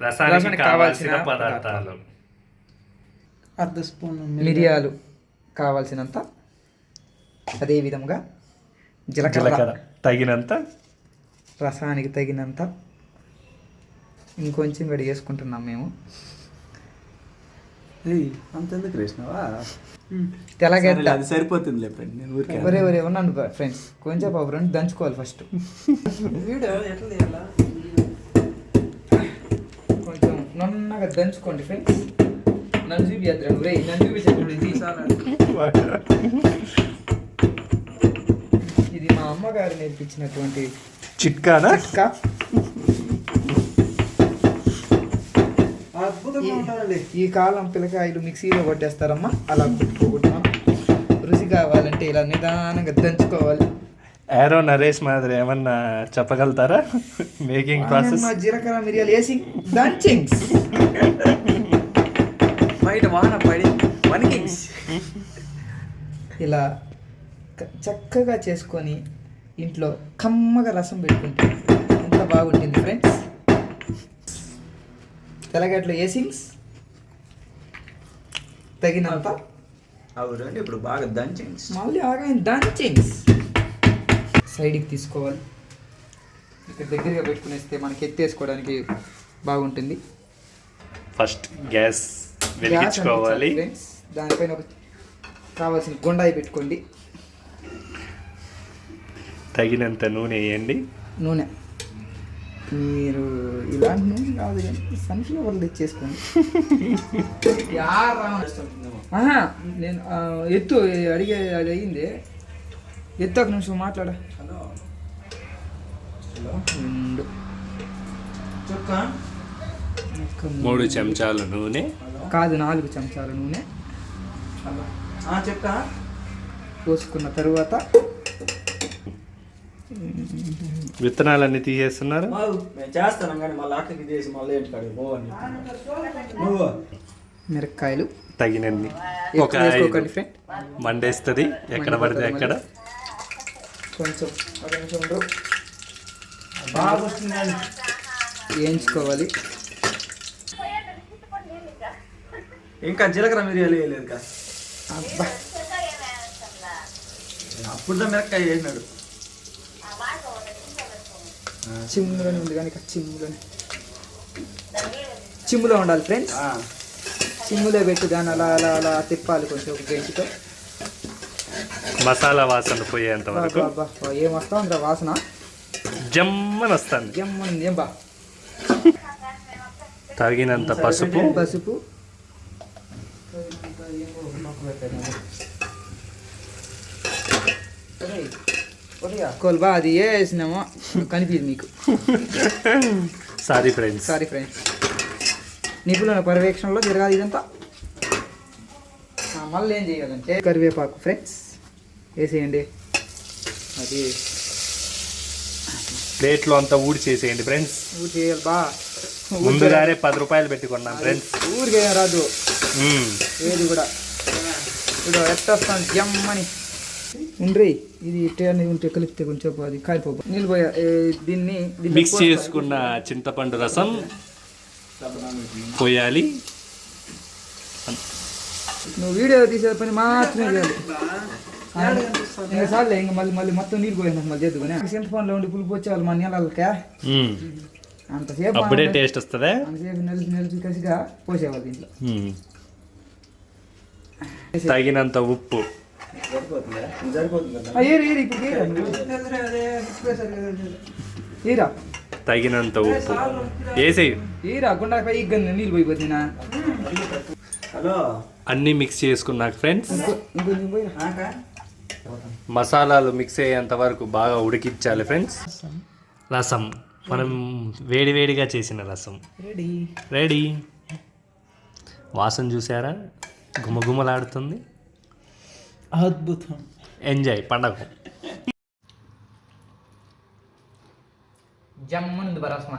రసానికి కావాల్సిన పదార్థాలు: అర్ధ స్పూన్ మిరియాలు కావాల్సినంత, అదేవిధంగా జీలకర్ర తగినంత, రసానికి తగినంత, ఇంకొంచెం గడి వేసుకుంటున్నాం మేము. అంతెందుకు వేసినావా? తెల్లగడ్డ అది సరిపోతుందిలే ఫ్రెండ్. నేను ఊరికే ఒరే ఉన్నాను ఫ్రెండ్స్, కొంచెం బాబు రెండు దంచుకోవాలి ఫస్ట్. కొంచెం నున్నగా దంచుకోండి ఫ్రెండ్స్. నన్ను చూపిద్దాం రే, నన్ను చూపించండి. ఇది మా అమ్మగారు నేర్పించినటువంటి చిట్కా. ఈ కాలం పిల్లకాయలు మిక్సీలో కొట్టేస్తారమ్మా, అలా కొట్టుకోకూడదు. రుచి కావాలంటే ఇలా నిదానంగా దంచుకోవాలి. ఏరో నరేష్ మాదిరి ఏమన్నా చెప్పగలుగుతారా మేకింగ్ ప్రాసెస్? జీలకర్ర మిరియాలు వేసి దంచింగ్స్. బయట వాన పడి వనికింగ్స్. ఇలా చక్కగా చేసుకొని ఇంట్లో కమ్మగా రసం పెట్టుకుంటే ఎంత బాగుంటుంది ఫ్రెండ్స్. తెల్లగడ్డలు వేసింగ్స్ తగినంత. అవునండి, ఇప్పుడు బాగా దంచింగ్స్. మళ్ళీ ఆగా దంచింగ్స్ సైడ్కి తీసుకోవాలి. ఇక్కడ దగ్గరగా పెట్టుకునేస్తే మనకి ఎత్తేసుకోవడానికి బాగుంటుంది. First gas వెలిగించుకోవాలి. ఫ్రెండ్స్, దానిపైన ఒక కావాల్సిన గుండాయి పెట్టుకోండి. తగినంత నూనె వేయండి. నూనె మీరు ఇలాంటి నూనె కాదు కానీ సన్ఫ్లవర్ తెచ్చేసుకోండి. నేను ఎత్తు అడిగే అది అయ్యింది. ఎత్తు ఒక నిమిషం మాట్లాడా. 3 చెంచాలు నూనె కాదు, 4 చెంచాల నూనె చెప్తా. పోసుకున్న తరువాత విత్తనాలన్నీ తీసేస్తున్నారు. మేము చేస్తాను కానీ మళ్ళీ అక్కడికి తీసి మళ్ళీ ఏంటి మిరపకాయలు తగినన్ని. ఒక ఫ్రెండ్ మండేస్తుంది ఎక్కడ పడితే అక్కడ. కొంచెం ఒక నిమిషం బాగా వేయించుకోవాలి. ఇంకా జీలకర్ర మిరియాలు వేయలేదు కదా. అబ్బా, అప్పుడు మిరపకాయ వేసినాడు. చిమ్ములోనే ఉంది కానీ చిమ్ములో ఉండాలి ఫ్రెండ్స్. చిమ్ములో పెట్టి దాన్ని అలా అలా అలా తిప్పాలి కొంచెం ఒక గెంటితో. మసాలా వాసన పోయేంత వరకు. ఏం వస్తా ఉందిరా వాసన, జమ్మని వస్తుంది. జమ్మని ఏం బా. తగినంత పసుపు కోల్బా అది వేసినామో కనిపించదు మీకు. Sorry friends. నిపుణుల పర్యవేక్షణలో జరగాలి ఇదంతా. మళ్ళీ ఏం చేయాలంటే కరివేపాకు ఫ్రెండ్స్ వేసేయండి. అది ప్లేట్లో అంతా ఊడి చేసేయండి ఫ్రెండ్స్. ఊడి చేయాలి బా. ముందుగానే 10 రూపాయలు పెట్టుకున్నాం ఫ్రెండ్స్. ఊరికే రాదు ఏది కూడా. ఇప్పుడు ఎట్టొస్తాను జమ్మని ఉండ్రి. ఇది ఇట్టే ఉంటే కలిపితే కొంచెం అది కాలిపోయి నీళ్ళు పోయా. దీన్ని మిక్స్ చేసుకున్న చింతపండు రసం పోయాలి. నువ్వు వీడియో తీసే పని మాత్రమే చేయాలి. ఇంకా చాలే, ఇంకా మళ్ళీ మొత్తం నీళ్ళు పోయినా మళ్ళీ చేద్దుకుని చింతపండులో ఉండి పులుపు వచ్చేవాళ్ళు మన నీళ్ళకే అంతసేపు అప్పుడే టేస్ట్ వస్తుంది. అంతసేపు నెలసి కసిగా పోసేవాళ్ళు దీంట్లో. తగినంత ఉప్పు. తగినంత ఉప్పు వేసేయి. నీళ్ళు పోయిపోతున్నా. అన్నీ మిక్స్ చేసుకున్నాక ఫ్రెండ్స్ మసాలాలు మిక్స్ అయ్యేంత వరకు బాగా ఉడికించాలి ఫ్రెండ్స్. రసం మనం వేడివేడిగా చేసిన రసం రెడీ. వాసన చూసారా, గుమగుమలాడుతుంది. అద్భుతం. ఎంజాయ్ పండగ. జమ్మనుంది బరాస్మా.